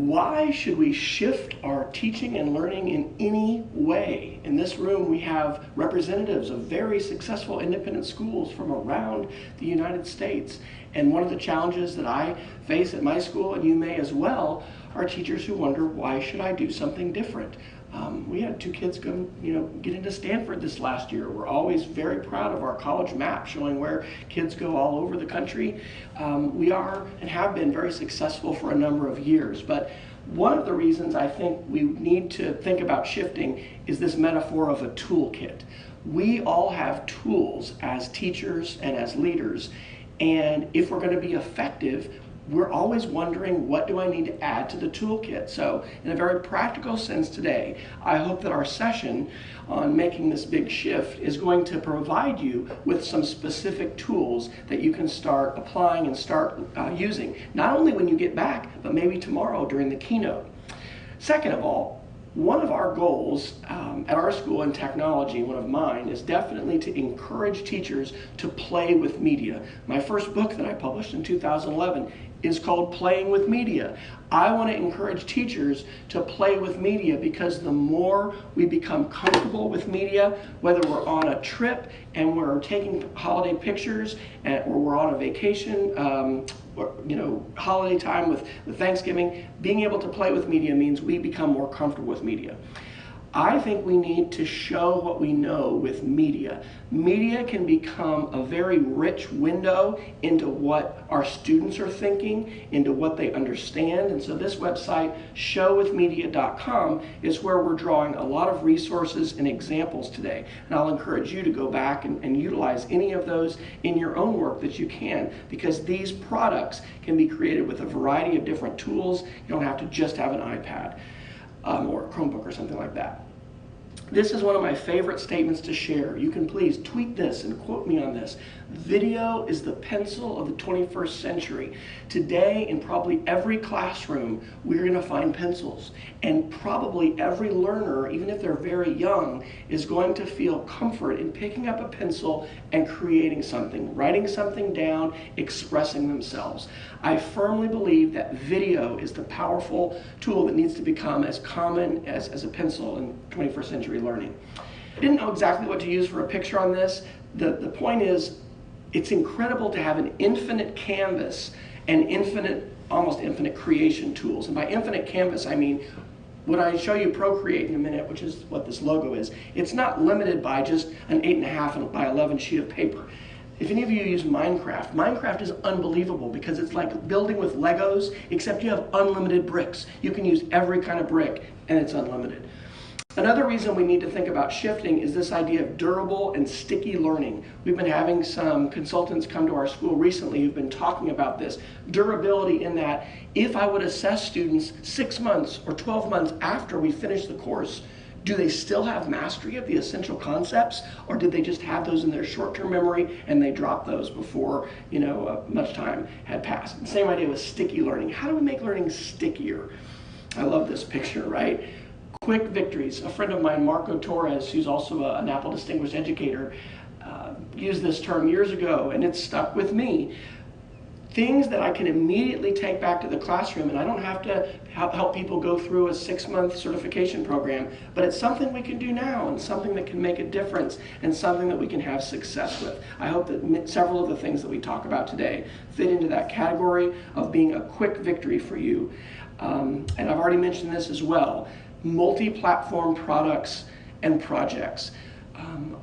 Why should we shift our teaching and learning in any way? In this room, we have representatives of very successful independent schools from around the United States. And one of the challenges that I face at my school, and you may as well, are teachers who wonder, why should I do something different? We had 2 kids go, get into Stanford this last year. We're always very proud of our college map showing where kids go all over the country. We are and have been very successful for a number of years. But one of the reasons I think we need to think about shifting is this metaphor of a toolkit. We all have tools as teachers and as leaders. And if we're going to be effective, we're always wondering, what do I need to add to the toolkit? So in a very practical sense today, I hope that our session on making this big shift is going to provide you with some specific tools that you can start applying and start using, not only when you get back, but maybe tomorrow during the keynote. Second of all, one of our goals at our school in technology, one of mine, is definitely to encourage teachers to play with media. My first book that I published in 2011 is called Playing with Media. I want to encourage teachers to play with media, because the more we become comfortable with media, whether we're on a trip and we're taking holiday pictures, or we're on a vacation, holiday time with Thanksgiving, being able to play with media means we become more comfortable with media. I think we need to show what we know with media. Media can become a very rich window into what our students are thinking, into what they understand. And so this website, showwithmedia.com, is where we're drawing a lot of resources and examples today. And I'll encourage you to go back and utilize any of those in your own work that you can, because these products can be created with a variety of different tools. You don't have to just have an iPad. Or a Chromebook or something like that. This is one of my favorite statements to share. You can please tweet this and quote me on this. Video is the pencil of the 21st century. Today, in probably every classroom, we're going to find pencils. And probably every learner, even if they're very young, is going to feel comfort in picking up a pencil and creating something, writing something down, expressing themselves. I firmly believe that video is the powerful tool that needs to become as common as a pencil in 21st century learning. I didn't know exactly what to use for a picture on this. The point is, it's incredible to have an infinite canvas and almost infinite creation tools. And by infinite canvas, I mean, when I show you Procreate in a minute, which is what this logo is, it's not limited by just an 8.5 by 11 sheet of paper. If any of you use Minecraft, Minecraft is unbelievable because it's like building with Legos, except you have unlimited bricks. You can use every kind of brick and it's unlimited. Another reason we need to think about shifting is this idea of durable and sticky learning. We've been having some consultants come to our school recently who've been talking about this durability, in that if I would assess students 6 months or 12 months after we finish the course, do they still have mastery of the essential concepts, or did they just have those in their short-term memory and they dropped those before much time had passed? And same idea with sticky learning. How do we make learning stickier? I love this picture, right? Quick victories. A friend of mine, Marco Torres, who's also an Apple Distinguished Educator, used this term years ago, and it's stuck with me. Things that I can immediately take back to the classroom, and I don't have to help people go through a 6-month certification program, but it's something we can do now, and something that can make a difference, and something that we can have success with. I hope that several of the things that we talk about today fit into that category of being a quick victory for you. And I've already mentioned this as well. Multi-platform products and projects.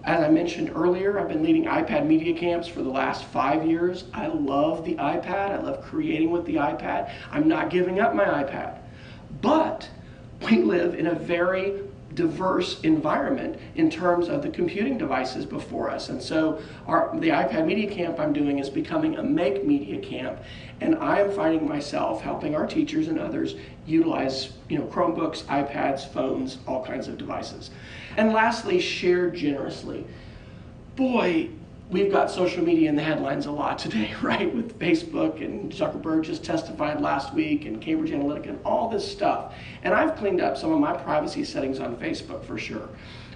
As I mentioned earlier, I've been leading iPad media camps for the last 5 years. I love the iPad. I love creating with the iPad. I'm not giving up my iPad. But we live in a very diverse environment in terms of the computing devices before us. And so the iPad media camp I'm doing is becoming a make media camp. And I am finding myself helping our teachers and others utilize Chromebooks, iPads, phones, all kinds of devices. And lastly, share generously. Boy, we've got social media in the headlines a lot today, right? With Facebook, and Zuckerberg just testified last week, and Cambridge Analytica, and all this stuff. And I've cleaned up some of my privacy settings on Facebook for sure.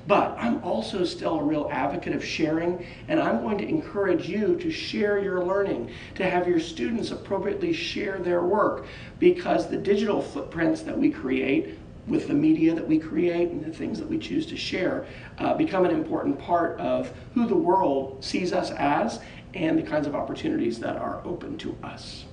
But I'm also still a real advocate of sharing, and I'm going to encourage you to share your learning, to have your students appropriately share their work, because the digital footprints that we create with the media that we create and the things that we choose to share become an important part of who the world sees us as and the kinds of opportunities that are open to us.